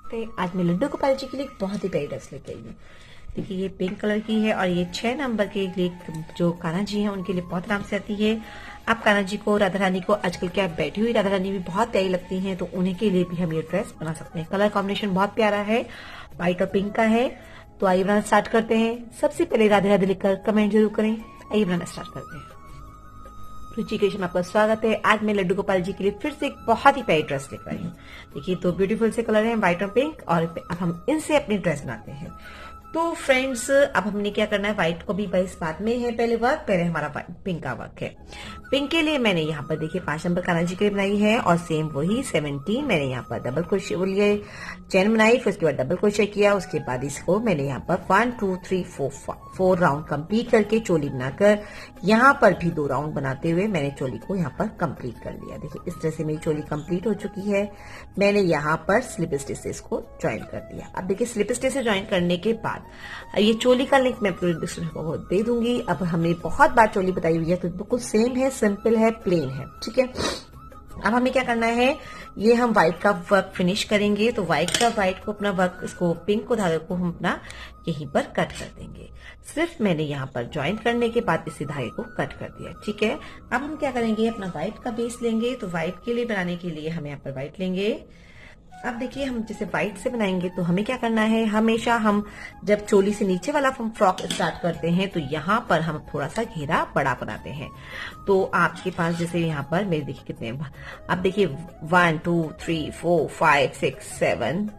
आज मैं लड्डू गोपाल जी के लिए एक बहुत ही प्यारी ड्रेस लेके आई हूँ। देखिए ये पिंक कलर की है और ये 6 नंबर के लिए जो कान्हा जी हैं उनके लिए बहुत आराम से आती है। आप कान्हा जी को, राधा रानी को, आजकल क्या बैठी हुई राधा रानी भी बहुत प्यारी लगती हैं, तो उन्हीं के लिए भी हम ये ड्रेस बना सकते हैं। कलर कॉम्बिनेशन बहुत प्यारा है, व्हाइट और पिंक का है। तो आइए बनाना स्टार्ट करते हैं। सबसे पहले राधे राधे लिखकर कमेंट जरूर करें। आइए बनाना स्टार्ट करते हैं। रुचि क्रिएशन में आपका स्वागत है। आज मैं लड्डू गोपाल जी के लिए फिर से एक बहुत ही प्यारी ड्रेस लेकर आई हूँ। देखिए तो ब्यूटीफुल से कलर हैं, व्हाइट और पिंक, और अब हम इनसे अपनी ड्रेस बनाते हैं। तो फ्रेंड्स अब हमने क्या करना है, व्हाइट को भी बस बाद में है पहले वर्क, पहले हमारा पिंक का वर्क है। पिंक के लिए मैंने यहाँ पर देखिए 5 नंबर कान्हा जी के लिए बनाई है और सेम वही 17 मैंने यहाँ पर डबल क्रोशे बोलिए चैन बनाई, फिर उसके बाद डबल क्रोशे किया। उसके बाद इसको मैंने यहाँ पर 1 2 3 4 राउंड कंप्लीट करके चोली बनाकर यहाँ पर भी 2 राउंड बनाते हुए मैंने चोली को यहाँ पर कंप्लीट कर लिया। देखिए इस तरह से मेरी चोली कंप्लीट हो चुकी है। मैंने यहाँ पर स्लिप स्टिच से इसको ज्वाइन कर दिया। अब देखिए स्लिप स्टिच से ज्वाइन करने के बाद ये चोली का लिंक मैं पूरे डिस्क्रिप्शन को दे दूंगी। अब हमने बहुत बार चोली बताई हुई है तो बिल्कुल सेम है, सिंपल है, प्लेन है, ठीक है। अब हमें क्या करना है, ये हम व्हाइट का वर्क फिनिश करेंगे। तो व्हाइट को अपना वर्क, इसको पिंक को धागे को हम अपना यहीं पर कट कर देंगे। सिर्फ मैंने यहाँ पर ज्वाइन करने के बाद इसी धागे को कट कर दिया, ठीक है। अब हम क्या करेंगे, अपना व्हाइट का बेस लेंगे। तो व्हाइट के लिए बनाने के लिए हम यहाँ पर व्हाइट लेंगे। अब देखिए हम जैसे व्हाइट से बनाएंगे तो हमें क्या करना है, हमेशा हम जब चोली से नीचे वाला हम फ्रॉक स्टार्ट करते हैं तो यहाँ पर हम थोड़ा सा घेरा बड़ा बनाते हैं। तो आपके पास जैसे यहाँ पर मेरे देखिए कितने, अब देखिए 1 2 3 4 5 6 7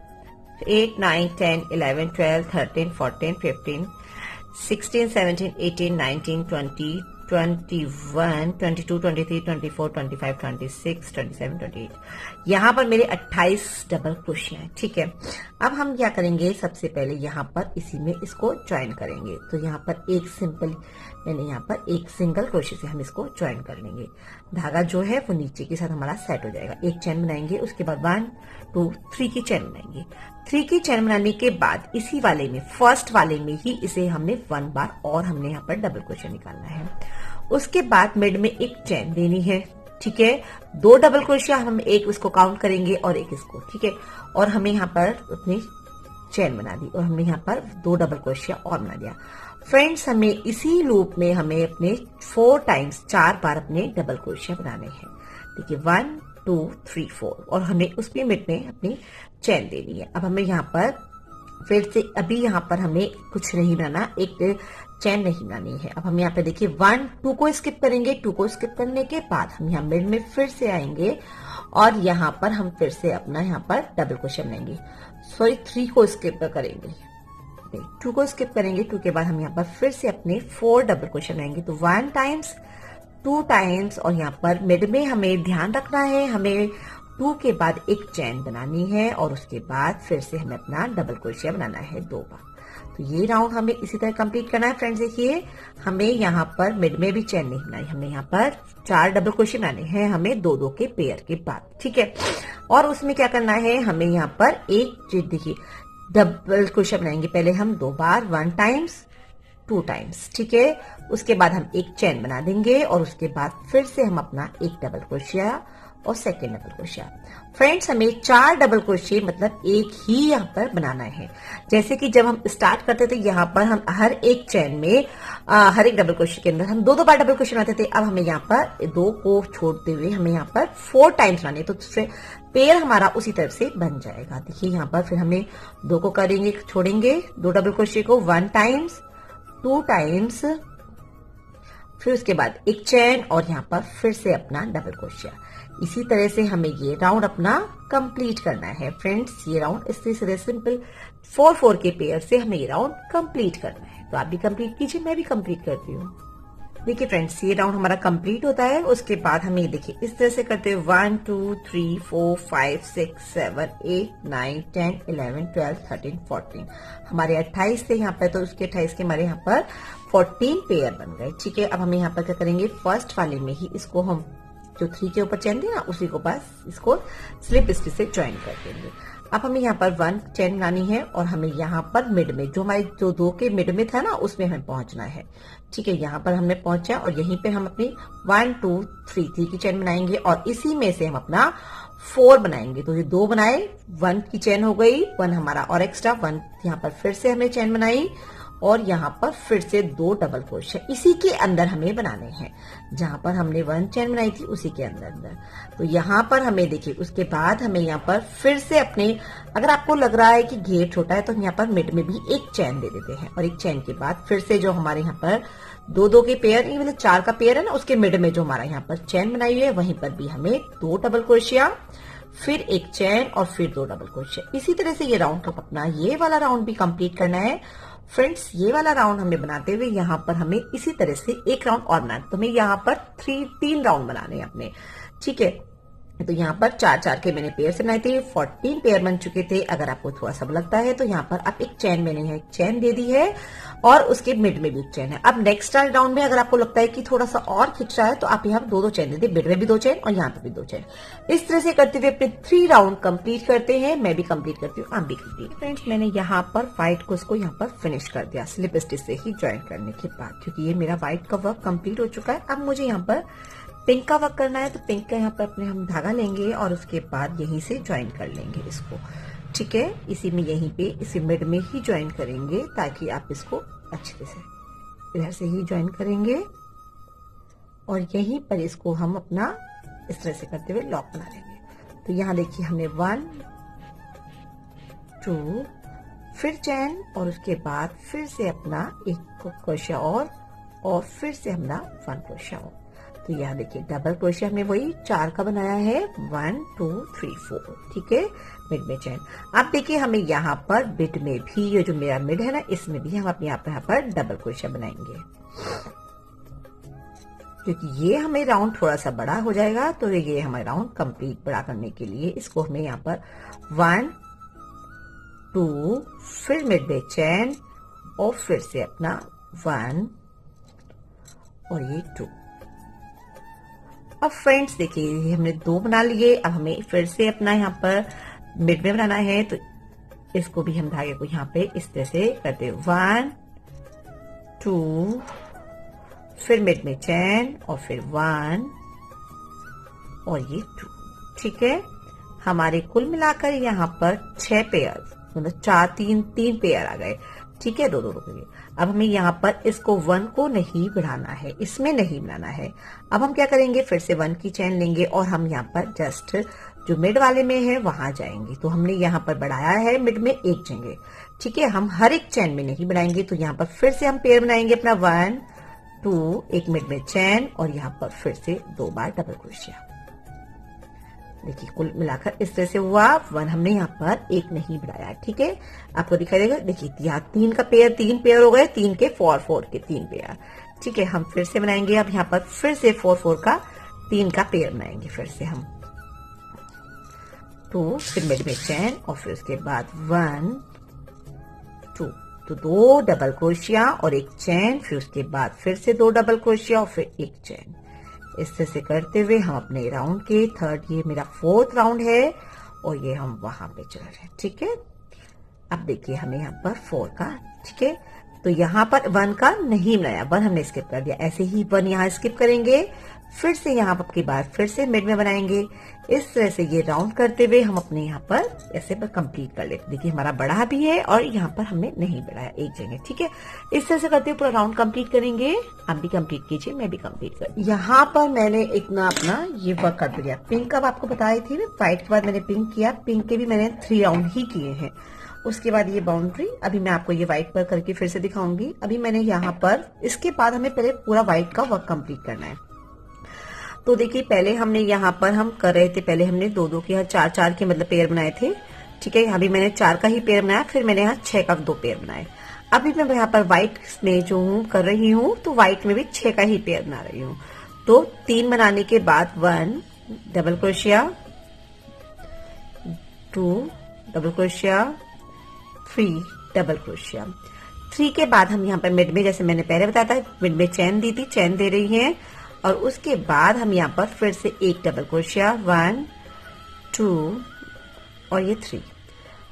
8 9 10 11 12 13 14 15 16 17 18 19 20 21 22 23 24 25 26 27 28 यहाँ पर मेरे 28 डबल क्रोशिया हैं, ठीक है। अब हम क्या करेंगे, सबसे पहले यहाँ पर इसी में इसको ज्वाइन करेंगे। तो यहाँ पर एक सिंपल मैंने यहाँ पर एक सिंगल क्रोशे से हम इसको ज्वाइन कर लेंगे। धागा जो है वो नीचे के साथ हमारा सेट हो जाएगा। एक चैन बनाएंगे, उसके बाद 1 2 3 की चैन बनाएंगे। 3 की चैन बनाने के बाद इसी वाले में, फर्स्ट वाले में ही इसे हमने 1 बार और हमने यहाँ पर डबल क्रोशे निकालना है। उसके बाद मिड में एक चैन देनी है, ठीक है। 2 डबल क्रोशिया हम एक इसको काउंट करेंगे और एक इसको, ठीक है। और हमें यहाँ पर अपनी चैन बना दी और हमने यहाँ पर 2 डबल क्रोशिया और बना दिया। फ्रेंड्स हमें इसी लूप में हमें अपने 4 बार अपने डबल क्रोशिया बनाने हैं। देखिए 1 2 3 4 और हमें उसमें मिड में अपनी चैन देनी है। अब हमें यहाँ पर फिर से अभी यहाँ पर हमें कुछ नहीं बनाना, एक चैन नहीं बनानी है। अब हम यहाँ पे देखिए 1 2 को स्किप करेंगे। 2 को स्किप करने के बाद हम यहाँ मिड में फिर से आएंगे और यहाँ पर हम फिर से अपना यहाँ पर डबल क्रोशे बनाएंगे। सॉरी 3 को स्किप करेंगे, 2 को स्किप करेंगे। 2 के बाद हम यहाँ पर फिर से अपने 4 डबल क्रोशे बनाएंगे। तो 1 टाइम्स 2 टाइम्स और यहाँ पर मिड में हमें ध्यान रखना है, हमें 2 के बाद एक चैन बनानी है और उसके बाद फिर से हमें अपना डबल क्रोशिया बनाना है 2 बार। तो ये राउंड हमें इसी तरह कंप्लीट करना है। फ्रेंड्स देखिए हमें यहाँ पर मिड में भी चैन नहीं बनाई, हमने यहाँ पर 4 डबल क्रोशिया बनाने हैं हमें 2 2 के पेयर के बाद, ठीक है। और उसमें क्या करना है, हमें यहाँ पर एक देखिए डबल क्रोशिया बनाएंगे। पहले हम 2 बार 1 टाइम्स 2 टाइम्स, ठीक है। उसके बाद हम एक चैन बना देंगे और उसके बाद फिर से हम अपना एक डबल क्रोशिया और सेकेंड डबल क्रोशिया। फ्रेंड्स हमें 4 डबल क्रोशिया मतलब एक ही यहाँ पर बनाना है। जैसे कि जब हम स्टार्ट करते थे यहाँ पर हम हर एक चैन में हर एक डबल क्रोशिया के अंदर हम 2 बार डबल क्रोशिया बनाते थे। अब हमें यहाँ पर 2 को छोड़ते हुए हमें यहाँ पर 4 टाइम्स बनाने, तो पेयर हमारा उसी तरफ से बन जाएगा। देखिए यहाँ पर फिर हमें 2 को करेंगे, छोड़ेंगे 2 डबल क्रोशिया को 1 टाइम्स 2 टाइम्स, फिर उसके बाद एक चैन और यहाँ पर फिर से अपना डबल क्रोशिया। इसी तरह से हमें ये राउंड अपना कंप्लीट करना है। फ्रेंड्स ये राउंड इस तरह सिंपल 4 4 के पेयर से हमें ये राउंड कंप्लीट करना है। तो आप भी कंप्लीट कीजिए, मैं भी कंप्लीट करती हूँ। देखिए फ्रेंड्स ये राउंड हमारा कंप्लीट होता है। उसके बाद हमें देखिए इस तरह से करते हुए 1 2 3 4 5 6 7 8 9 10 11 12 13 14 हमारे 28 थे यहाँ पे, तो उसके 28 के हमारे यहाँ पर 14 पेयर बन गए, ठीक है। अब हम यहाँ पर क्या करेंगे, फर्स्ट वाले में ही इसको हम जो 3 के ऊपर चैन दी ना उसी को बस इसको स्लिप स्टिच से ज्वाइन कर देंगे। अब हमें यहाँ पर 1 चेन बनानी है और हमें यहाँ पर मिड में जो हमारे जो 2 के मिड में था ना उसमें हमें पहुंचना है। ठीक है, यहाँ पर हमने पहुंचा और यहीं पे हम अपनी 1 2 3 की चेन बनाएंगे और इसी में से हम अपना 4 बनाएंगे। तो ये 2 बनाए, 1 की चेन हो गई, 1 हमारा और एक्स्ट्रा 1 यहाँ पर फिर से हमने चेन बनाई और यहाँ पर फिर से 2 डबल क्रोशिया इसी के अंदर हमें बनाने हैं। जहां पर हमने 1 चेन बनाई थी उसी के अंदर। तो यहाँ पर हमें देखिए उसके बाद हमें यहाँ पर फिर से अपने, अगर आपको लग रहा है कि घेर छोटा है तो हम यहाँ पर मिड में भी 1 चेन दे देते हैं और 1 चेन के बाद फिर से जो हमारे यहाँ पर 2 के पेयर, ये मतलब 4 का पेयर है ना, उसके मिड में जो हमारा यहाँ पर चेन बनाई हुई है वहीं पर भी हमें 2 डबल क्रोशिया, फिर 1 चेन और फिर 2 डबल क्रोशिया। इसी तरह से ये राउंड को अपना ये वाला राउंड भी कंप्लीट करना है। फ्रेंड्स, ये वाला राउंड हमें बनाते हुए यहाँ पर हमें इसी तरह से 1 राउंड और बनाना है। तो हमें यहाँ पर 3 राउंड बनाने हैं अपने। ठीक है, तो यहाँ पर 4 के मैंने पेयर से बनाए थे, 14 पेयर बन चुके थे। अगर आपको थोड़ा सा लगता है तो यहाँ पर आप 1 चेन मैंने यहाँ 1 चेन दे दी है और उसके मिड में भी 1 चेन है। अब नेक्स्ट राउंड में अगर आपको लगता है कि थोड़ा सा और खिंच रहा है तो आप यहाँ 2 चेन दे दे, मिड में भी 2 चेन और यहाँ पर भी 2 चेन। इस तरह से करते हुए अपने 3 राउंड कंप्लीट करते हैं। मैं भी कंप्लीट करती हूँ, आप भी कंप्लीट। फ्रेंड्स, मैंने यहाँ पर व्हाइट को इसको यहाँ पर फिनिश कर दिया स्लिप स्टिच से ही ज्वाइन करने के बाद, क्योंकि ये मेरा व्हाइट का वर्क कंप्लीट हो चुका है। अब मुझे यहाँ पर पिंक का वर्क करना है, तो पिंक का यहाँ पर अपने हम धागा लेंगे और उसके बाद यहीं से ज्वाइन कर लेंगे इसको। ठीक है, इसी में यहीं पे इसी मिड में ही ज्वाइन करेंगे ताकि आप इसको अच्छे से इधर से ही ज्वाइन करेंगे और यहीं पर इसको हम अपना इस तरह से करते हुए लॉक बना लेंगे। तो यहाँ देखिए हमने 1 2 फिर चैन और उसके बाद फिर से अपना 1 क्रोशिया और फिर से अपना 1 क्रोशिया और। तो यहाँ देखिए डबल क्रोशिया हमने वही 4 का बनाया है, 1 2 3 4। ठीक है, मिड में चैन। अब देखिए हमें यहाँ पर मिड में भी, ये जो मेरा मिड है ना, इसमें भी हम अपने यहाँ पर डबल क्रोशिया बनाएंगे, क्योंकि ये हमें राउंड थोड़ा सा बड़ा हो जाएगा। तो ये हमें राउंड कंप्लीट बड़ा करने के लिए इसको हमें यहाँ पर 1 2 फिर मिड में चैन और फिर से अपना 1 और ये 2। अब फ्रेंड्स देखिए हमने 2 बना लिए। अब हमें फिर से अपना यहाँ पर मिड में बनाना है, तो इसको भी हम धागे को यहाँ पे इस तरह से करते हैं 1 2 फिर मिड में चैन और फिर 1 और ये 2। ठीक है, हमारे कुल मिलाकर यहाँ पर 6 पेयर, मतलब 3 पेयर आ गए। ठीक है, 2 के लिए। अब हमें यहाँ पर इसको 1 को नहीं बढ़ाना है, इसमें नहीं बनाना है। अब हम क्या करेंगे, फिर से 1 की चैन लेंगे और हम यहाँ पर जस्ट जो मिड वाले में है वहां जाएंगे। तो हमने यहाँ पर बढ़ाया है मिड में 1 जगह। ठीक है, हम हर एक चैन में नहीं बढ़ाएंगे। तो यहाँ पर फिर से हम पेयर बनाएंगे अपना 1 2, 1 मिड में चैन और यहाँ पर फिर से 2 बार डबल क्रोशिया। देखिए कुल मिलाकर इस तरह से हुआ। 1 हमने यहाँ पर 1 नहीं बढ़ाया। ठीक है, आपको दिखाई देगा। देखिए यहाँ 3 का पेयर, 3 पेयर हो गए, 3 के 4 के 3 पेयर। ठीक है, हम फिर से बनाएंगे। अब यहाँ पर फिर से 4 का 3 का पेयर बनाएंगे फिर से हम। 2 फिर मिड में चैन और फिर उसके बाद 1 2, तो 2 डबल क्रोशिया और 1 चैन, फिर उसके बाद फिर से 2 डबल क्रोशिया और फिर 1 चैन। इस तरह से करते हुए हम अपने राउंड के ये मेरा 4th राउंड है और ये हम वहां पे चल रहे हैं। ठीक है, अब देखिए हमें यहाँ पर 4 का। ठीक है, तो यहाँ पर 1 का नहीं बनाया, 1 हमने स्किप कर दिया। ऐसे ही 1 यहाँ स्किप करेंगे, फिर से यहाँ की बार फिर से मिड में बनाएंगे। इस तरह से ये राउंड करते हुए हम अपने यहाँ पर ऐसे पर कंप्लीट कर लेते। देखिए हमारा बढ़ा भी है और यहाँ पर हमने नहीं बढ़ाया 1 जगह। ठीक है, इस तरह से करते हुए पूरा राउंड कंप्लीट करेंगे। आप भी कंप्लीट कीजिए, मैं भी कंप्लीट कर। यहाँ पर मैंने इतना अपना ये वर्क कर दिया। पिंक अब आपको बताई थी ना, व्हाइट के बाद मैंने पिंक किया। पिंक के भी मैंने 3 राउंड ही किए हैं। उसके बाद ये बाउंड्री, अभी मैं आपको ये व्हाइट पर करके फिर से दिखाऊंगी। अभी मैंने यहाँ पर, इसके बाद हमें पहले पूरा व्हाइट का वर्क कंप्लीट करना है। तो देखिए पहले हमने यहाँ पर हम कर रहे थे, पहले हमने 2 के, 4 के मतलब पेयर बनाए थे। ठीक है, अभी मैंने 4 का ही पेयर बनाया, फिर मैंने यहाँ 6 का 2 पेयर बनाए। अभी मैं यहाँ पर व्हाइट में जो हूँ कर रही हूँ, तो व्हाइट में भी 6 का ही पेयर बना रही हूँ। तो 3 बनाने के बाद 1 double crochet, 2 double crochet, 3 double crochet. 3 के बाद हम यहाँ पर मिड में, जैसे मैंने पहले बताया था, मिड में चैन दी थी, चैन दे रही है। और उसके बाद हम यहाँ पर फिर से 1 डबल क्रोशिया, 1 2 और ये 3।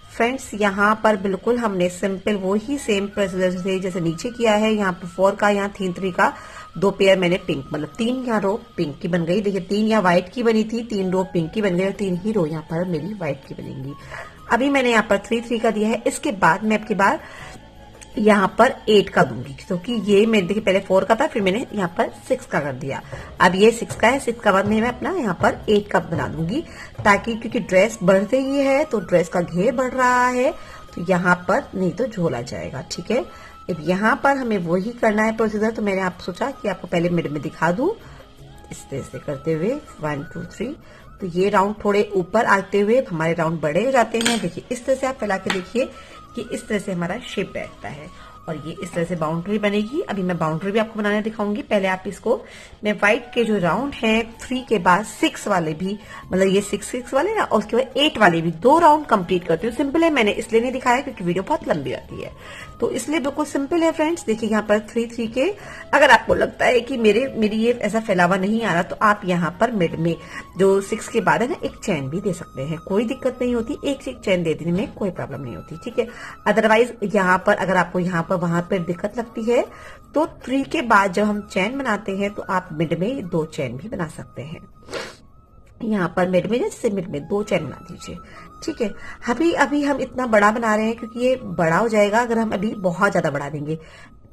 फ्रेंड्स यहाँ पर बिल्कुल हमने सिंपल वो ही सेम प्रोसीजर से जैसे नीचे किया है, यहाँ पर 4 का, यहाँ 3 का 2 पेयर मैंने पिंक, मतलब 3 यहाँ रो पिंक की बन गई। देखिए 3 यहाँ व्हाइट की बनी थी, 3 रो पिंक की बन गई और 3 ही रो यहाँ पर मेरी व्हाइट की बनेंगी। अभी मैंने यहाँ पर 3 का दिया है। इसके बाद मैं आपकी बार यहाँ पर 8 का दूंगी, क्योंकि ये मेरे देखिए पहले 4 का था, फिर मैंने यहाँ पर 6 का कर दिया। अब ये 6 का है, 6 का बाद में मैं अपना यहाँ पर 8 का बना दूंगी, ताकि क्योंकि ड्रेस बढ़ रही है तो ड्रेस का घेर बढ़ रहा है, तो यहाँ पर नहीं तो झोला जाएगा। ठीक है, अब यहाँ पर हमें वही करना है प्रोसीजर। तो मैंने आप सोचा कि आपको पहले मिड में दिखा दूं, इस तरह से करते हुए 1 2 3। तो ये राउंड थोड़े ऊपर आते हुए हमारे राउंड बड़े हो जाते हैं। देखिए इस तरह से आप फैला के देखिए कि इस तरह से हमारा शेप बैठता है और ये इस तरह से बाउंड्री बनेगी। अभी मैं बाउंड्री भी आपको बनाने दिखाऊंगी। पहले आप इसको, मैं व्हाइट के जो राउंड है 3 के बाद 6 वाले भी, मतलब ये 6 वाले ना, और उसके बाद 8 वाले भी 2 राउंड कंप्लीट करती हूँ। सिंपल है, मैंने इसलिए नहीं दिखाया क्योंकि वीडियो बहुत लंबी आती है, तो इसलिए बिल्कुल सिंपल है फ्रेंड्स। देखिए यहाँ पर 3 के, अगर आपको लगता है कि मेरी ये ऐसा फैलावा नहीं आ रहा, तो आप यहाँ पर मिड में जो 6 के बाद है ना, एक चैन भी दे सकते हैं, कोई दिक्कत नहीं होती। एक चैन दे देने में कोई प्रॉब्लम नहीं होती। ठीक है, अदरवाइज यहाँ पर अगर आपको यहाँ पर वहां पर दिक्कत लगती है, तो 3 के बाद जब हम चैन बनाते हैं तो आप मिड में 2 चैन भी बना सकते हैं। यहाँ पर मिड में, जैसे मिड में 2 चैन बना दीजिए। ठीक है, अभी हम इतना बड़ा बना रहे हैं क्योंकि ये बड़ा हो जाएगा अगर हम अभी बहुत ज्यादा बढ़ा देंगे।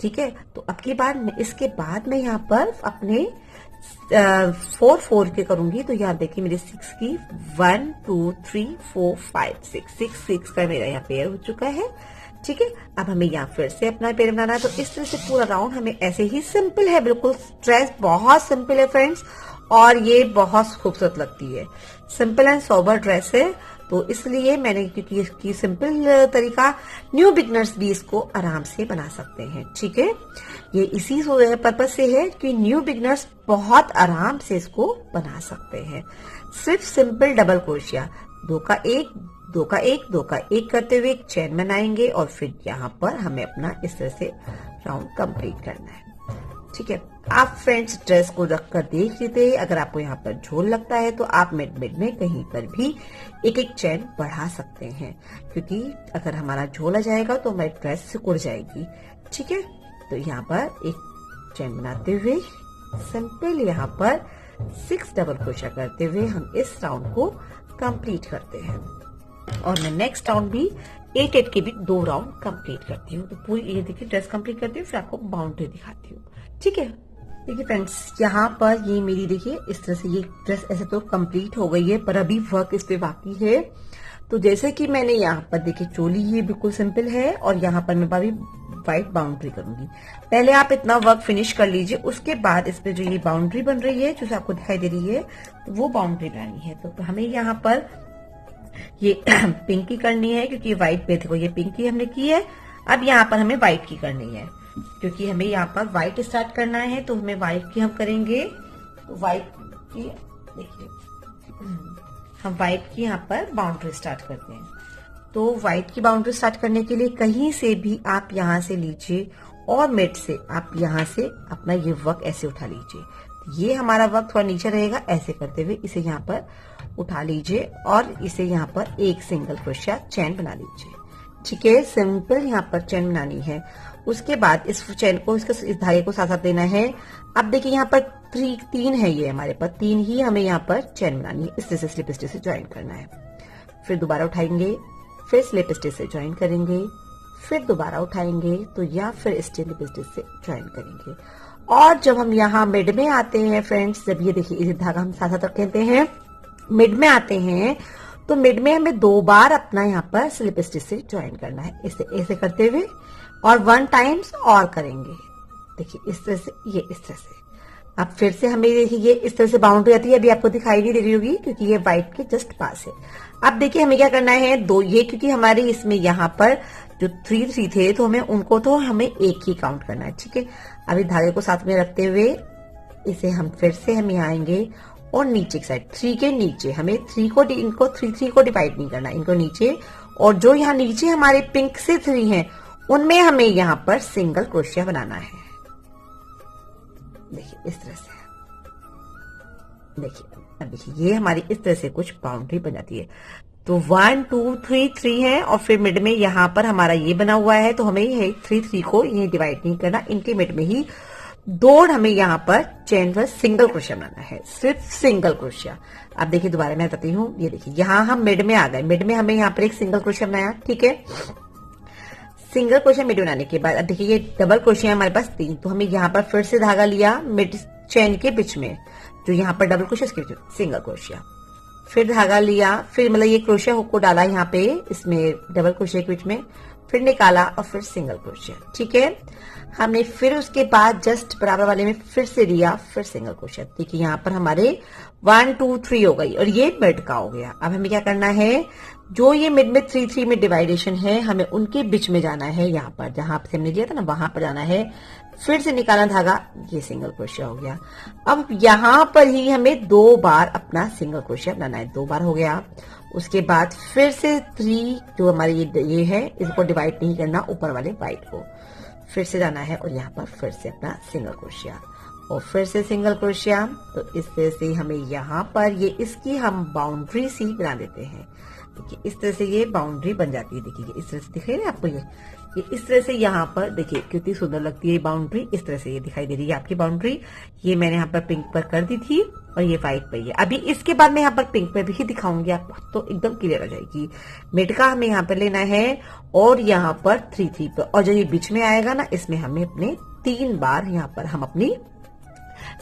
ठीक है, तो अब की बार इसके बाद मैं यहाँ पर अपने 4 के करूंगी। तो यहाँ देखिए मेरे 6 की 1 2 3 4 5 6 का मेरा यहाँ पेयर हो चुका है। ठीक है, अब हमें यहाँ फिर से अपना पेड़ बनाना है। तो इस तरह से पूरा राउंड हमें ऐसे ही, सिंपल है बिल्कुल, ड्रेस बहुत सिंपल है फ्रेंड्स, और ये बहुत खूबसूरत लगती है। सिंपल एंड सोबर ड्रेस है, तो इसलिए मैंने, क्योंकि इसकी सिंपल तरीका, न्यू बिगनर्स भी इसको आराम से बना सकते हैं। ठीक है, ये इसी पर्पज से है कि न्यू बिगनर्स बहुत आराम से इसको बना सकते हैं। सिर्फ सिंपल डबल क्रोशिया, 2 का 1 2 का 1 2 का 1 करते हुए एक चैन बनाएंगे और फिर यहाँ पर हमें अपना इस तरह से राउंड कंप्लीट करना है। ठीक है, आप फ्रेंड्स ड्रेस को रखकर देख लेते हैं। अगर आपको यहाँ पर झोल लगता है तो आप मिड में कहीं पर भी एक चैन बढ़ा सकते हैं, क्योंकि अगर हमारा झोल आ जाएगा तो हमारी ड्रेस सिकुड़ जाएगी। ठीक है, तो यहाँ पर एक चैन बनाते हुए सिंपल यहाँ पर 6 डबल क्रोशिया करते हुए हम इस राउंड को कंप्लीट करते हैं। और मैं नेक्स्ट राउंड भी 8 के भी 2 राउंड कंप्लीट करती हूँ। तो पूरी ये देखिए ड्रेस कंप्लीट करती हूँ, फिर आपको बाउंड्री दिखाती हूँ। ठीक है, देखिए फ्रेंड्स यहाँ पर ये मेरी, देखिए इस तरह से ये ड्रेस ऐसे तो कंप्लीट हो गई है, पर अभी वर्क इस पे बाकी है। तो जैसे कि मैंने यहाँ पर देखिए चोली ये बिल्कुल सिंपल है, और यहाँ पर मैं अभी व्हाइट बाउंड्री करूंगी। पहले आप इतना वर्क फिनिश कर लीजिए, उसके बाद इस पे जो ये बाउंड्री बन रही है, जो आपको दिखाई दे रही है, तो वो बाउंड्री बनानी है। तो हमें यहाँ पर ये पिंक की करनी है, क्योंकि व्हाइट पे देखो ये पिंक की हमने की है। अब यहाँ पर हमें व्हाइट की करनी है, क्योंकि हमें यहाँ पर व्हाइट स्टार्ट करना है, तो हमें व्हाइट की हम करेंगे। तो व्हाइट की देखिए हम व्हाइट की यहाँ पर बाउंड्री स्टार्ट करते हैं। तो व्हाइट की बाउंड्री स्टार्ट करने के लिए कहीं से भी आप यहाँ से लीजिए, और मिड से आप यहाँ से अपना ये वर्क ऐसे उठा लीजिए। ये हमारा वर्क थोड़ा नीचे रहेगा, ऐसे करते हुए इसे यहाँ पर उठा लीजिए और इसे यहाँ पर एक सिंगल क्रोशिया चैन बना लीजिए। ठीक है, सिंपल यहाँ पर चैन बनानी है। उसके बाद इस चैन को, इस धागे को साथ साथ देना है। अब देखिए यहाँ पर 3 है, ये हमारे पास 3 ही हमें यहाँ पर चैन बनानी है। इस तरह से स्लिप स्टिच से ज्वाइन करना है, फिर दोबारा उठाएंगे, फिर स्लिप स्टिच से ज्वाइन करेंगे, फिर दोबारा उठाएंगे, तो या फिर स्लिप स्टिच से ज्वाइन करेंगे। और जब हम यहाँ मिड में आते हैं फ्रेंड्स, जब ये देखिए इस धागा हम साथ साथ रखते हैं, मिड में आते हैं, तो मिड में हमें 2 बार अपना यहाँ पर स्लिप स्टिच से ज्वाइन करना है, इसे ऐसे करते हुए, और 1 टाइम्स और करेंगे। देखिए इस तरह से, ये इस तरह से। अब फिर से हमें देखिए ये इस तरह से बाउंड्री आती है। अभी आपको दिखाई नहीं दे रही होगी क्योंकि ये व्हाइट के जस्ट पास है। अब देखिए हमें क्या करना है, 2 ये, क्योंकि हमारे इसमें यहाँ पर जो 3 थे, तो हमें एक ही काउंट करना है। ठीक है, अभी धागे को साथ में रखते हुए इसे हम फिर से हम यहाँ आएंगे, और नीचे की साइड 3 के नीचे हमें 3 को डिवाइड नहीं करना, इनको नीचे, और जो यहाँ नीचे हमारे पिंक से 3 हैं, उनमें हमें यहाँ पर सिंगल क्रोशिया बनाना है। देखिए इस तरह से, देखिए अब देखिए ये हमारी इस तरह से कुछ बाउंड्री बन जाती है। तो 1 2 3 3 है और फिर मिड में यहाँ पर हमारा ये बना हुआ है, तो हमें ये 3 3 को ये डिवाइड नहीं करना, इनके मिड में ही दो हमें यहाँ पर चेन पर सिंगल क्रोशिया बनाना है, सिर्फ सिंगल क्रोशिया। आप देखिए दोबारा मैं बताती हूँ, ये देखिए यहाँ हम मिड में आ गए, मिड में हमें यहाँ पर एक सिंगल क्रोशिया बनाया, ठीक है। सिंगल क्रोशिया मिड बनाने के बाद अब देखिए ये डबल क्रोशिया हमारे पास 3, तो हमें यहाँ पर फिर से धागा लिया मिड चेन के बीच में, जो यहाँ पर डबल क्रोशिया इसके बीच में सिंगल क्रोशिया, फिर धागा लिया, फिर मतलब ये क्रोशिया हुक को डाला यहाँ पे इसमें डबल क्रोशिया के बीच में, फिर निकाला और फिर सिंगल क्रोशिया, ठीक है। हमने फिर उसके बाद जस्ट बराबर वाले में फिर से लिया, फिर सिंगल क्रोशिया। देखिए यहाँ पर हमारे 1 2 3 हो गई और ये मिड का हो गया। अब हमें क्या करना है, जो ये मिड में 3 3 में डिवाइडेशन है, हमें उनके बीच में जाना है, यहाँ पर जहां से हमने लिया था ना वहां पर जाना है, फिर से निकालना धागा, ये सिंगल क्रोशिया हो गया। अब यहाँ पर ही हमें 2 बार अपना सिंगल क्रोशिया बनाना है, 2 बार हो गया। उसके बाद फिर से 3 जो हमारी ये है इसको डिवाइड नहीं करना, ऊपर वाले वाइट को फिर से जाना है और यहाँ पर फिर से अपना सिंगल क्रोशिया और फिर से सिंगल क्रोशिया। तो इस तरह से हमें यहाँ पर ये इसकी हम बाउंड्री सी बना देते हैं। देखिए इस तरह से ये बाउंड्री बन जाती है, देखिए इस तरह से दिख रही है ना आपको, ये इस तरह से यहाँ पर देखिए कितनी सुंदर लगती है बाउंड्री, इस तरह से ये दिखाई दे रही है आपकी बाउंड्री। ये मैंने यहाँ पर पिंक पर कर दी थी और ये व्हाइट पर है। अभी इसके बाद मैं यहाँ पर पिंक पर भी दिखाऊंगी आपको, तो एकदम क्लियर हो जाएगी। मिड का हमें यहाँ पर लेना है और यहाँ पर 3 3 पर, और जो ये बीच में आएगा ना इसमें हमें अपने 3 बार यहाँ पर हम अपनी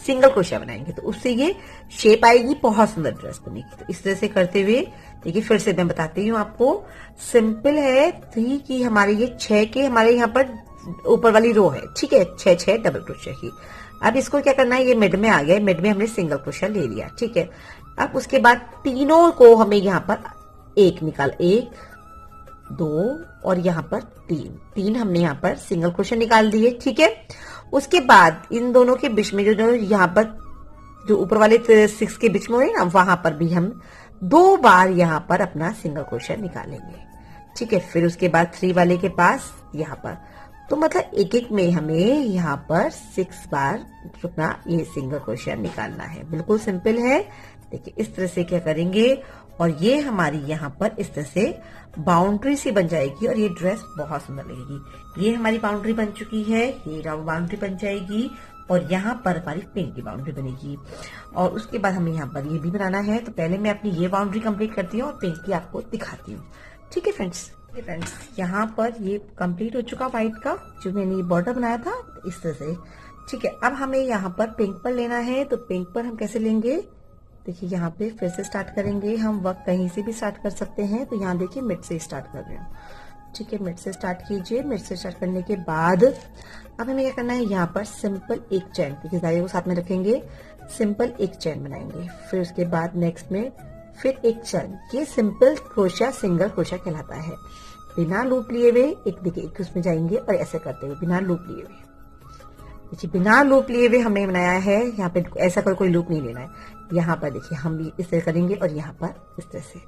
सिंगल क्रोशिया बनाएंगे, तो उससे ये शेप आएगी, बहुत सुंदर ड्रेस बनेगी। तो इस तरह से करते हुए देखिए फिर से मैं बताती हूँ आपको, सिंपल है 3 की हमारे ये 6 के हमारे यहाँ पर ऊपर वाली रो है, ठीक है, 6 6 डबल क्रोशिया की। अब इसको क्या करना है, ये मिड में आ गया, मिड में हमने सिंगल क्रोशिया ले लिया, ठीक है। अब उसके बाद तीनों को हमें यहाँ पर एक निकाल, 1 2 और यहाँ पर 3 हमने यहाँ पर सिंगल क्रोशिया निकाल दिए, ठीक है। उसके बाद इन दोनों के बीच में जो यहाँ पर जो ऊपर वाले 6 के बीच में हुए ना, वहां पर भी हम 2 बार यहाँ पर अपना सिंगल क्रोशिया निकालेंगे, ठीक है। फिर उसके बाद 3 वाले के पास यहाँ पर, तो मतलब एक एक में हमें यहाँ पर 6 बार अपना ये सिंगल क्रोशिया निकालना है। बिल्कुल सिंपल है, देखिए इस तरह से क्या करेंगे और ये हमारी यहाँ पर इस तरह से बाउंड्री सी बन जाएगी और ये ड्रेस बहुत सुंदर लगेगी। ये हमारी बाउंड्री बन चुकी है, ये राउंड बाउंड्री बन जाएगी और यहाँ पर हमारी पिंक की बाउंड्री बनेगी। और उसके बाद हमें यहाँ पर ये भी बनाना है, तो पहले मैं अपनी ये बाउंड्री कंप्लीट करती हूँ और पिंक की आपको दिखाती हूँ, ठीक है फ्रेंड्स। यहाँ पर ये कंप्लीट हो चुका व्हाइट का, जो मैंने ये बॉर्डर बनाया था इस तरह से, ठीक है। अब हमें यहाँ पर पिंक पर लेना है, तो पिंक पर हम कैसे लेंगे, देखिए यहाँ पे फिर से स्टार्ट करेंगे हम, वर्क कहीं से भी स्टार्ट कर सकते हैं। तो यहाँ देखिए मिड से स्टार्ट कर रहे हो, ठीक है, मिड से स्टार्ट कीजिए। मिड से स्टार्ट करने के बाद अब हमें क्या करना है, यहाँ पर सिंपल एक चैन, देखिए धागे को साथ में रखेंगे, सिंपल एक चैन बनाएंगे। फिर उसके बाद नेक्स्ट में फिर एक चैन, ये सिंपल क्रोशिया सिंगल क्रोशिया कहलाता है। बिना लूप लिए हुए एक देखिए एक उसमें जाएंगे और ऐसे करते हुए बिना लूप लिए हुए, देखिए बिना लूप लिए हुए हमने बनाया है। यहाँ पे ऐसा कोई लूप नहीं लेना है। यहाँ पर देखिए हम भी इस तरह करेंगे और यहाँ पर इस तरह से।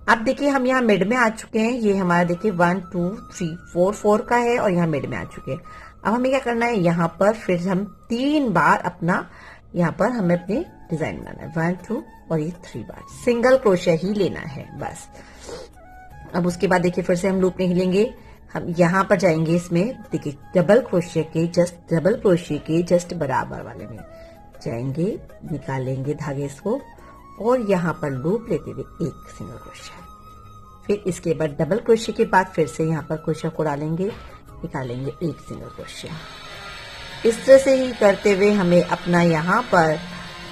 अब देखिए हम यहाँ मिड में आ चुके हैं, ये हमारा देखिए 1 2 3 4 का है और यहाँ मिड में आ चुके हैं। अब हमें क्या करना है, यहाँ पर फिर हम 3 बार अपना यहाँ पर हमें अपने डिजाइन बनाना है, 1 2 और ये 3 बार सिंगल क्रोशिया ही लेना है बस। अब उसके बाद देखिए फिर से हम लूप नहीं लेंगे, हम यहाँ पर जाएंगे, इसमें देखिए डबल क्रोशिया के जस्ट बराबर वाले में जाएंगे, निकालेंगे धागे इसको और यहाँ पर लूप लेते हुए एक सिंगल क्रोशिया। फिर इसके बाद डबल क्रोशिया के बाद फिर से यहाँ पर क्रोशिया को डालेंगे, निकालेंगे एक सिंगल क्रोशिया। इस तरह से ही करते हुए हमें अपना यहाँ पर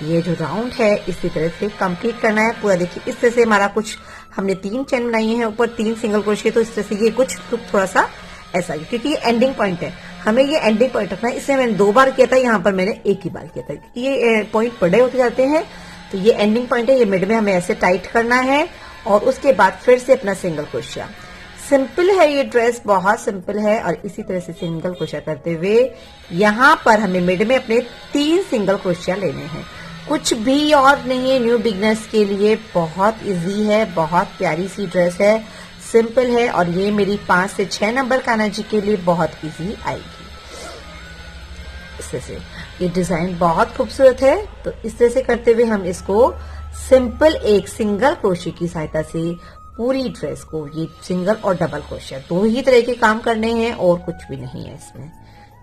ये जो राउंड है इसी तरह से कंप्लीट करना है पूरा। देखिए इस तरह से हमारा कुछ हमने 3 चेन बनाई है, ऊपर 3 सिंगल क्रोशिया, तो इस तरह से ये कुछ थोड़ा सा ऐसा, क्योंकि ये एंडिंग पॉइंट है, हमें ये एंडिंग पॉइंट रखना है। इसलिए मैंने 2 बार किया था, यहाँ पर मैंने एक ही बार किया था, क्योंकि ये पॉइंट बड़े होते जाते हैं। तो ये एंडिंग पॉइंट है, ये मिड में हमें ऐसे टाइट करना है और उसके बाद फिर से अपना सिंगल क्रोशिया। सिंपल है ये ड्रेस, बहुत सिंपल है। और इसी तरह से सिंगल क्रोशिया करते हुए यहाँ पर हमें मिड में अपने 3 सिंगल क्रोशिया लेने हैं, कुछ भी और नहीं है। न्यू बिगनर्स के लिए बहुत इजी है, बहुत प्यारी सी ड्रेस है, सिंपल है और ये मेरी 5 से 6 नंबर कान्हा जी के लिए बहुत इजी आएगी। इस तरह से ये डिजाइन बहुत खूबसूरत है। तो इस तरह से करते हुए हम इसको सिंपल एक सिंगल क्रोशिया की सहायता से पूरी ड्रेस को ये सिंगल और डबल क्रोशिया दो ही तरह के काम करने हैं और कुछ भी नहीं है इसमें।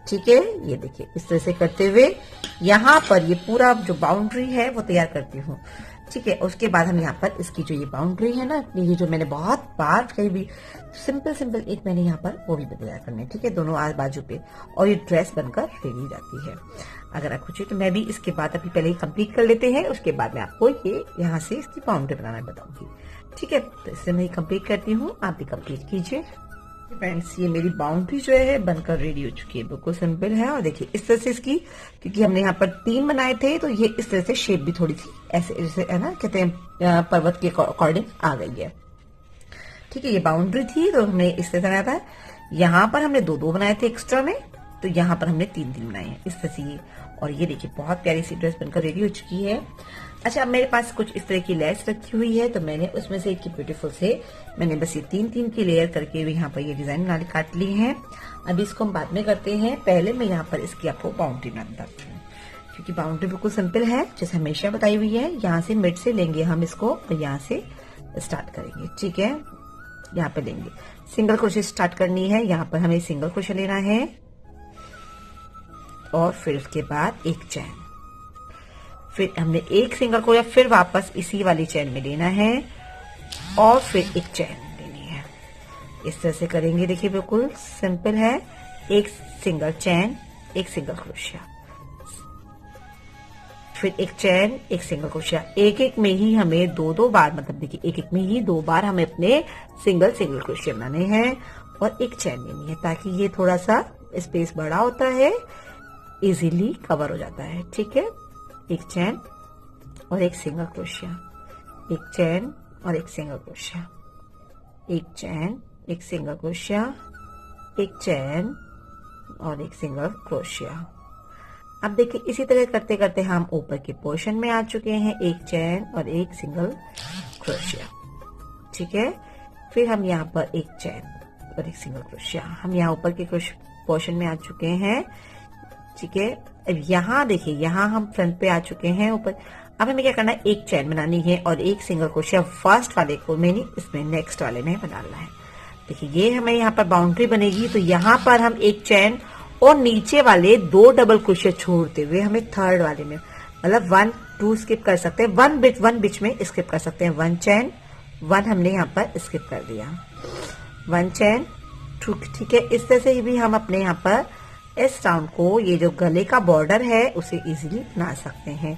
ठीक है, ये देखिए इस तरह से करते हुए यहाँ पर ये पूरा जो बाउंड्री है वो तैयार करती हूँ। ठीक है, उसके बाद हम यहाँ पर इसकी जो ये बाउंड्री है ना, ये जो मैंने बहुत बार कहीं भी सिंपल एक मैंने यहाँ पर वो भी तैयार करने। ठीक है, दोनों आस बाजू पे, और ये ड्रेस बनकर रेडी हो जाती है। अगर आप कुछ तो मैं भी इसके बाद अभी पहले ही कंप्लीट कर लेते हैं, उसके बाद मैं आपको ये यहाँ से इसकी बाउंड्री बनाना बताऊंगी। ठीक है, तो इससे मैं कंप्लीट करती हूँ, आप भी कंप्लीट कीजिए। फ्रेंड्स, ये मेरी बाउंड्री जो है बनकर रेडी हो चुकी है, बिल्कुल सिंपल है। और देखिए इस तरह से इसकी, क्योंकि हमने यहाँ पर 3 बनाए थे तो ये इस तरह से शेप भी थोड़ी सी ऐसे जैसे है ना, कहते हैं पर्वत के अकॉर्डिंग आ गई है। ठीक है, ये बाउंड्री थी तो हमने इस तरह से बनाया था। यहाँ पर हमने 2-2 बनाए थे एक्स्ट्रा में, तो यहाँ पर हमने 3-3 बनाए हैं इस तरह से ये। और ये देखिए बहुत प्यारी सी ड्रेस बनकर रेडी हो चुकी है। अच्छा, अब मेरे पास कुछ इस तरह की लेस रखी हुई है, तो मैंने उसमें से एक ब्यूटीफुल से मैंने बस ये 3-3 की लेयर करके यहाँ पर ये डिजाइन काट ली है। अभी इसको हम बाद में करते हैं, पहले मैं यहाँ पर इसकी आपको बाउंड्री बना बताती हूँ, क्योंकि बाउंड्री बिल्कुल सिंपल है जैसे हमेशा बताई हुई है। यहाँ से मिड से लेंगे हम इसको और यहाँ से स्टार्ट करेंगे। ठीक है, यहाँ पे लेंगे, सिंगल क्रोशे स्टार्ट करनी है। यहाँ पर हमें सिंगल क्रोशे लेना है और फिर उसके बाद एक चैन, फिर हमने एक सिंगल क्रोशा फिर वापस इसी वाली चैन में लेना है और फिर एक चैन लेनी है। इस तरह से करेंगे, देखिए बिल्कुल सिंपल है। एक सिंगल चैन, एक सिंगल क्रोशा, फिर एक चैन, एक सिंगल क्रोशा। एक में ही हमें 2-2 बार, मतलब देखिए एक में ही 2 बार हमें अपने सिंगल क्रोशे बनाने हैं और एक चैन लेनी है, ताकि ये थोड़ा सा स्पेस बड़ा होता है, इजीली कवर हो जाता है। ठीक है, एक चैन और एक सिंगल क्रोशिया, एक चैन और एक सिंगल क्रोशिया, एक चैन, एक सिंगल क्रोशिया, एक चैन और एक सिंगल क्रोशिया। अब देखिए इसी तरह करते करते हम ऊपर के पोर्शन में आ चुके हैं, एक चैन और एक सिंगल क्रोशिया। ठीक है, फिर हम यहाँ पर एक चैन और एक सिंगल क्रोशिया, हम यहाँ ऊपर के पोर्शन में आ चुके हैं। ठीक है, अब यहाँ देखिए, यहाँ हम फ्रंट पे आ चुके हैं ऊपर। अब हमें क्या करना है, एक चैन बनानी है और एक सिंगल क्रोशिया फर्स्ट वाले को मैंने इसमें नेक्स्ट वाले में बनाना है। देखिए ये हमें यहाँ पर बाउंड्री बनेगी, तो यहाँ पर हम एक चैन और नीचे वाले 2 डबल क्रोशिया छोड़ते हुए हमें थर्ड वाले में, मतलब 1-2 स्किप कर सकते हैं, 1 बीच में स्किप कर सकते हैं। 1 चैन, 1 हमने यहाँ पर स्किप कर दिया, 1 चैन। ठीक है, इस तरह से भी हम अपने यहाँ पर इस राउंड को, ये जो गले का बॉर्डर है उसे इजीली बना सकते हैं।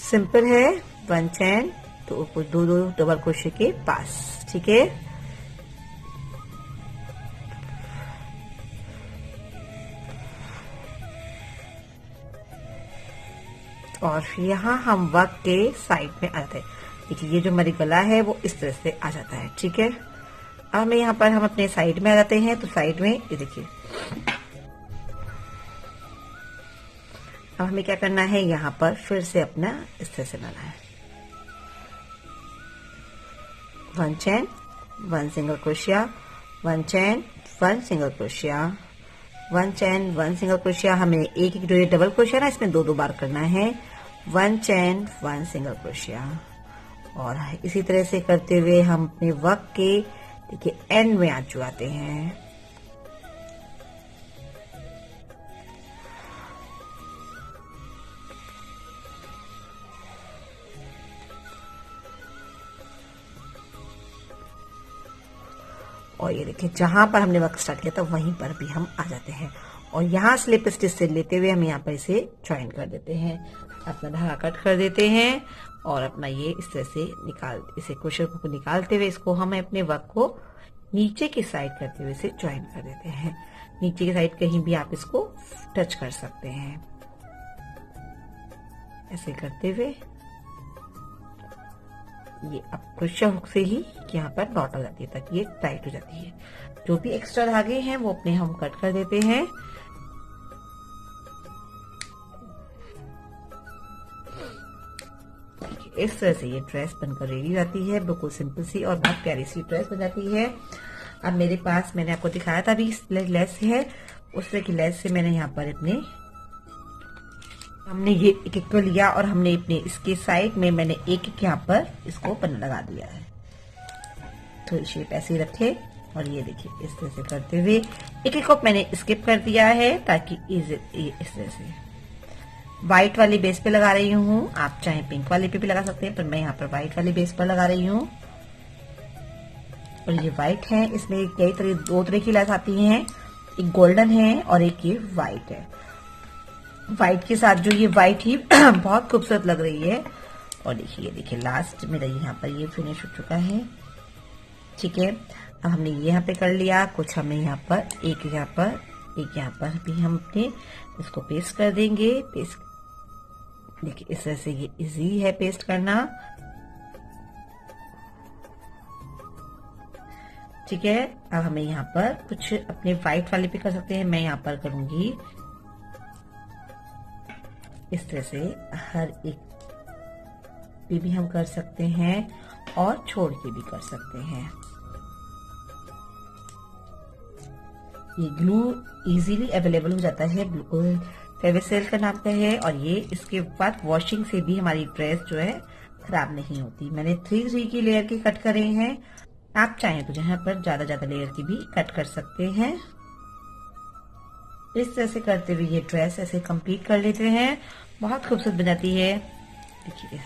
सिंपल है, 1 चैन तो 2 डबल क्रोशे के पास। ठीक है, और यहाँ हम वर्क के साइड में आ जाते हैं। देखिए ये जो हमारी गला है वो इस तरह से आ जाता है। ठीक है, अब हमें यहाँ पर हम अपने साइड में आ जाते हैं, तो साइड में ये देखिए अब हमें क्या करना है, यहाँ पर फिर से अपना इस तरह से लाना है। 1 चैन, 1 सिंगल क्रोशिया, 1 चैन, 1 सिंगल क्रोशिया, 1 चैन, 1 सिंगल क्रोशिया। हमें एक जो ये डबल क्रोशिया ना, इसमें 2-2 बार करना है। 1 चैन, 1 सिंगल क्रोशिया, और इसी तरह से करते हुए हम अपने वर्क के देखिए एंड में आ चुकाते हैं। और ये देखिए जहां पर हमने वर्क स्टार्ट किया था वहीं पर भी हम आ जाते हैं, और यहाँ स्लिप स्टिच से लेते हुए हम यहाँ पर इसे ज्वाइन कर देते हैं, अपना धागा कट कर देते हैं और अपना ये इस तरह से इसे क्रोशे को निकालते हुए इसको हम अपने वर्क को नीचे की साइड करते हुए इसे ज्वाइन कर देते हैं। नीचे की साइड कहीं भी आप इसको टच कर सकते हैं, ऐसे करते हुए ये अब क्रोशा हुक से ही यहाँ पर नॉट आ जाती है, ताकि ये टाइट हो जाती है। जो भी एक्स्ट्रा धागे हैं वो अपने हम कट कर देते हैं। इस तरह से ये ड्रेस बनकर रेडी जाती है, बिल्कुल सिंपल सी और बहुत प्यारी सी ड्रेस बन जाती है। अब मेरे पास मैंने आपको दिखाया था अभी लेस है, उस तरह की लेस से मैंने यहाँ पर हमने ये एक को लिया और हमने अपने इसके साइड में मैंने एक यहाँ पर इसको पन्ना लगा दिया है। थोड़ी शेप ऐसे ही रखे और ये देखिए इस तरह से करते हुए एक एक को मैंने स्किप कर दिया है ताकि इस तरह से व्हाइट वाली बेस पे लगा रही हूँ। आप चाहे पिंक वाले पे भी लगा सकते हैं, पर मैं यहाँ पर व्हाइट वाली बेस पर लगा रही हूँ। और ये व्हाइट है, इसमें दो तरह की लेस आती हैं, एक गोल्डन है और एक ये व्हाइट है। व्हाइट के साथ जो ये व्हाइट ही बहुत खूबसूरत लग रही है। और देखिए लास्ट मेरा यहाँ पर ये फिनिश हो चुका है। ठीक है, अब हमने ये यहाँ पे कर लिया, कुछ हमने यहाँ पर एक यहाँ पर भी हम अपने इसको पेस्ट कर देंगे। पेस्ट देखिए इस तरह से ये इजी है पेस्ट करना। ठीक है, अब हमें यहाँ पर कुछ अपने व्हाइट वाले पे कर सकते हैं। मैं यहाँ पर करूंगी इस तरह से, हर एक पे भी हम कर सकते हैं और छोड़ के भी कर सकते हैं। ये ग्लू इजीली अवेलेबल हो जाता है, बिल्कुल फेविसेल का नाम का है। और ये इसके बाद वॉशिंग से भी हमारी ड्रेस जो है खराब नहीं होती। मैंने 3 की लेयर के कट करे हैं, आप चाहें तो यहाँ पर ज्यादा लेयर की भी कट कर सकते हैं। इस तरह से करते हुए ये ड्रेस ऐसे कंप्लीट कर लेते हैं, बहुत खूबसूरत बन जाती है। देखिए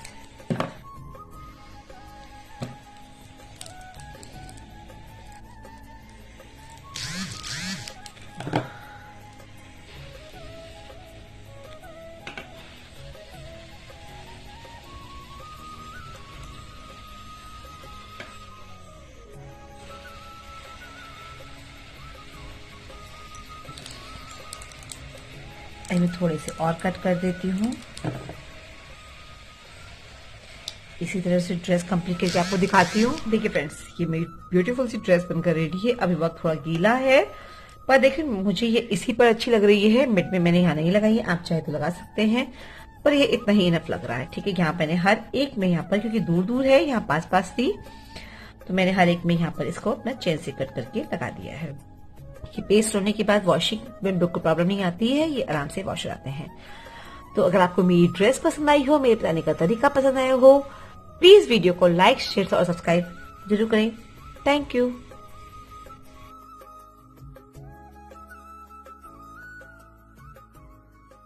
मैं थोड़े से और कट कर देती हूँ। इसी तरह से ड्रेस कंप्लीट करके आपको दिखाती हूँ। देखिए फ्रेंड्स, ये मेरी ब्यूटीफुल सी ड्रेस बनकर रेडी है। अभी वक्त थोड़ा गीला है, पर देखिए मुझे ये इसी पर अच्छी लग रही है। मिड में मैंने यहाँ नहीं लगाई है, आप चाहे तो लगा सकते हैं, पर ये इतना ही इनफ लग रहा है। ठीक है, यहाँ मैंने हर एक में यहाँ पर, क्योंकि दूर दूर है, यहाँ पास थी, तो मैंने हर एक में यहाँ पर इसको अपना चेन से कट करके लगा दिया है। ये पेस्ट होने के बाद वॉशिंग में बिल्कुल प्रॉब्लम नहीं आती है, ये आराम से वॉश आते हैं। तो अगर आपको मेरी ड्रेस पसंद आई हो, मेरे बनाने का तरीका पसंद आया हो, प्लीज वीडियो को लाइक, शेयर और सब्सक्राइब जरूर करें। Thank you.